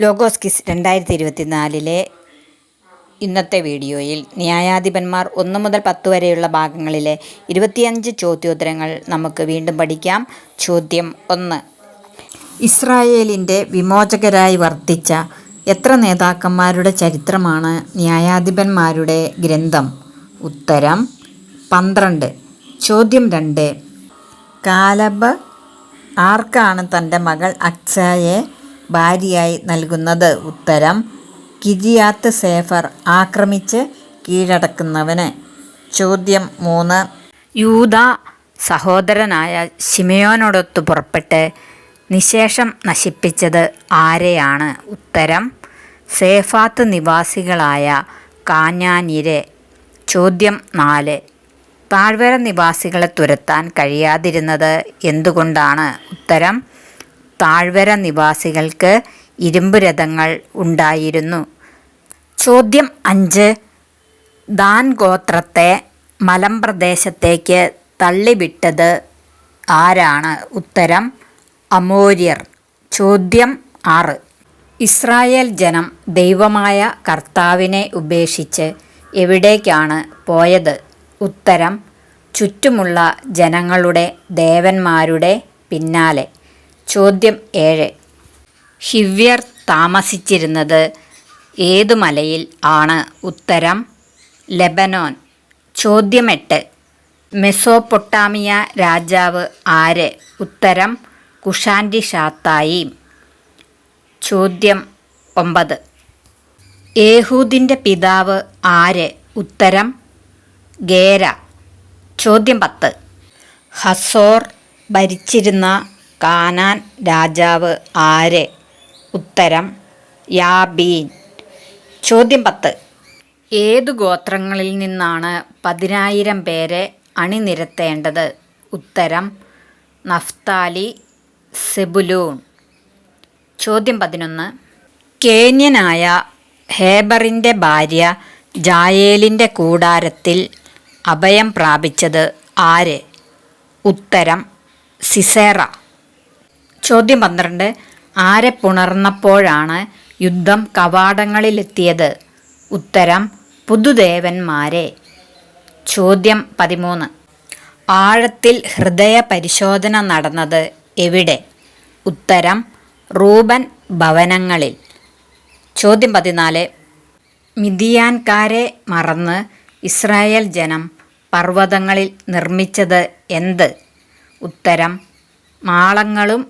Logos quiz 2024 ഇന്നത്തെ വീഡിയോയിൽ ന്യായാധിപന്മാർ 1 മുതൽ 10 വരെയുള്ള ഭാഗങ്ങളിലെ 25 ചോദ്യോത്തരങ്ങൾ നമുക്ക് വീണ്ടും പഠിക്കാം. ചോദ്യം 1. ഇസ്രായേലിൻ്റെ വിമോചകരായി വർത്തിച്ച എത്ര നേതാക്കന്മാരുടെ ചരിത്രമാണ് ന്യായാധിപന്മാരുടെ ഗ്രന്ഥം? ഉത്തരം 12. ചോദ്യം 2. കാലബ് ആർക്കാണ് തൻ്റെ മകൾ അക്സയെ ഭാര്യയായി നൽകുന്നത്? ഉത്തരം കിരിയാത്ത് സേഫർ ആക്രമിച്ച് കീഴടക്കുന്നവന്. ചോദ്യം 3. യൂദാ സഹോദരനായ ശിമയോനോടൊത്തു പുറപ്പെട്ട് നിശേഷം നശിപ്പിച്ചത് ആരെയാണ്? ഉത്തരം സേഫാത്ത് നിവാസികളായ കാനാന്യരെ. ചോദ്യം 4. താഴ്വര നിവാസികളെ തുരത്താൻ കഴിയാതിരുന്നത് എന്തുകൊണ്ടാണ്? ഉത്തരം താഴ്വര നിവാസികൾക്ക് ഇരുമ്പ് രഥങ്ങൾ ഉണ്ടായിരുന്നു. ചോദ്യം 5. ദാൻ ഗോത്രത്തെ മലമ്പ്രദേശത്തേക്ക് തള്ളിവിട്ടത് ആരാണ്? ഉത്തരം അമോര്യർ. ചോദ്യം 6. ഇസ്രായേൽ ജനം ദൈവമായ കർത്താവിനെ ഉപേക്ഷിച്ച് എവിടേക്കാണ് പോയത്? ഉത്തരം ചുറ്റുമുള്ള ജനങ്ങളുടെ ദേവന്മാരുടെ പിന്നാലെ. ചോദ്യം 7. ഹിവ്യർ താമസിച്ചിരുന്നത് ഏതു മലയിൽ ആണ്? ഉത്തരം ലെബനോൻ. ചോദ്യം 8. മെസോപ്പൊട്ടാമിയ രാജാവ് ആര്? ഉത്തരം കുഷാൻരിഷാത്തായിം. ചോദ്യം 9. ഏഹൂദിൻ്റെ പിതാവ് ആര്? ഉത്തരം ഗേര. ചോദ്യം 10. ഹസോർ ഭരിച്ചിരുന്ന കാനാൻ രാജാവ് ആര്? ഉത്തരം യാബീൻ. ചോദ്യം 10. ഏതു ഗോത്രങ്ങളിൽ നിന്നാണ് 10,000 പേരെ അണിനിരത്തേണ്ടത്? ഉത്തരം നഫ്താലി, സെബുലൂൺ. ചോദ്യം 11. കേന്യനായ ഹേബറിൻ്റെ ഭാര്യ ജായേലിൻ്റെ കൂടാരത്തിൽ അഭയം പ്രാപിച്ചത് ആര്? ഉത്തരം സിസേറ. ചോദ്യം 12. ആരെ പുണർന്നപ്പോഴാണ് യുദ്ധം കവാടങ്ങളിലെത്തിയത്? ഉത്തരം പുതുദേവന്മാരെ. ചോദ്യം 13. ആഴത്തിൽ ഹൃദയ പരിശോധന നടന്നത് എവിടെ? ഉത്തരം റൂബൻ ഭവനങ്ങളിൽ. ചോദ്യം 14. മിദിയാൻകാരെ മറന്ന് ഇസ്രായേൽ ജനം പർവ്വതങ്ങളിൽ നിർമ്മിച്ചത് എന്ത്? ഉത്തരം മാളങ്ങളും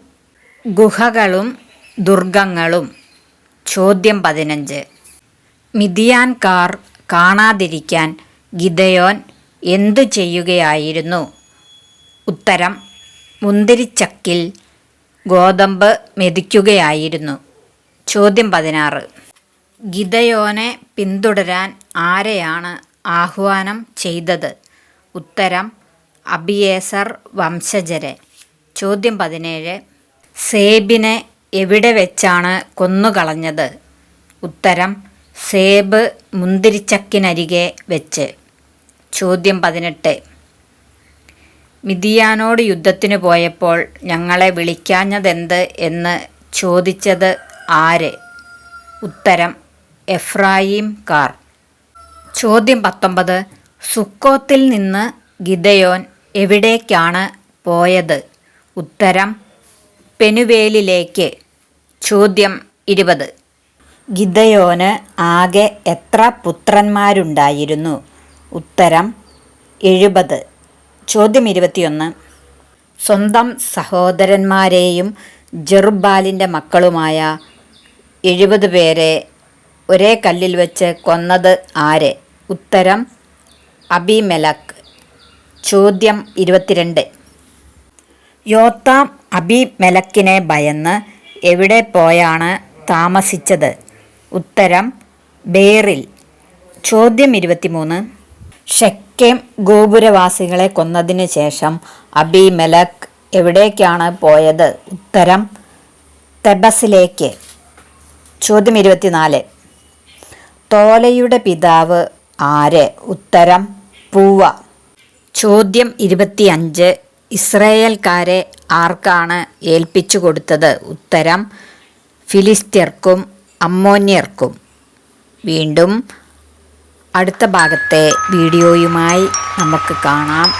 ഗുഹകളും ദുർഗങ്ങളും. ചോദ്യം 15. മിദിയാൻകാർ കാണാതിരിക്കാൻ ഗിദെയോൻ എന്തു ചെയ്യുകയായിരുന്നു? ഉത്തരം മുന്തിരിച്ചക്കിൽ ഗോതമ്പ് മെതിക്കുകയായിരുന്നു. ചോദ്യം 16. ഗിദെയോനെ പിന്തുടരാൻ ആരെയാണ് ആഹ്വാനം ചെയ്തത്? ഉത്തരം അബിയേസർ വംശജരെ. ചോദ്യം 17. സേബിനെ എവിടെ വെച്ചാണ് കൊന്നുകളഞ്ഞത്? ഉത്തരം സേബ് മുന്തിരിച്ചക്കിനരികെ വെച്ച്. ചോദ്യം 18. മിദിയാനോട് യുദ്ധത്തിന് പോയപ്പോൾ ഞങ്ങളെ വിളിക്കാഞ്ഞതെന്ത് എന്ന് ചോദിച്ചത് ആര്? ഉത്തരം എഫ്രായിംകാർ. ചോദ്യം 19. സുക്കോത്തിൽ നിന്ന് ഗിദെയോൻ എവിടേക്കാണ് പോയത്? ഉത്തരം പെനുവേലിലേക്ക്. ചോദ്യം 20. ഗിദെയോന് ആകെ എത്ര പുത്രന്മാരുണ്ടായിരുന്നു? ഉത്തരം 70. ചോദ്യം 21. സ്വന്തം സഹോദരന്മാരെയും ജെറുബ്ബാലിൻ്റെ മക്കളുമായ 70 പേരെ ഒരേ കല്ലിൽ വെച്ച് കൊന്നത് ആര്? ഉത്തരം അബീമെലക്ക്. ചോദ്യം 22. യോത്താം അബീമെലക്കിനെ ഭയന്ന് എവിടെ പോയാണ് താമസിച്ചത്? ഉത്തരം ബേറിൽ. ചോദ്യം 23. ഷെക്കേം ഗോപുരവാസികളെ കൊന്നതിന് ശേഷം അബീമെലക്ക് എവിടേക്കാണ് പോയത്? ഉത്തരം തെബസിലേക്ക്. ചോദ്യം 24. തോലയുടെ പിതാവ് ആര്? ഉത്തരം പൂവ. ചോദ്യം 25. ഇസ്രായേൽക്കാരെ ആർക്കാണ് ഏൽപ്പിച്ചു കൊടുത്തത്? ഉത്തരം ഫിലിസ്ത്യർക്കും അമ്മോന്യർക്കും. വീണ്ടും അടുത്ത ഭാഗത്തെ വീഡിയോയുമായി നമുക്ക് കാണാം.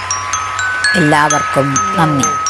എല്ലാവർക്കും നന്ദി.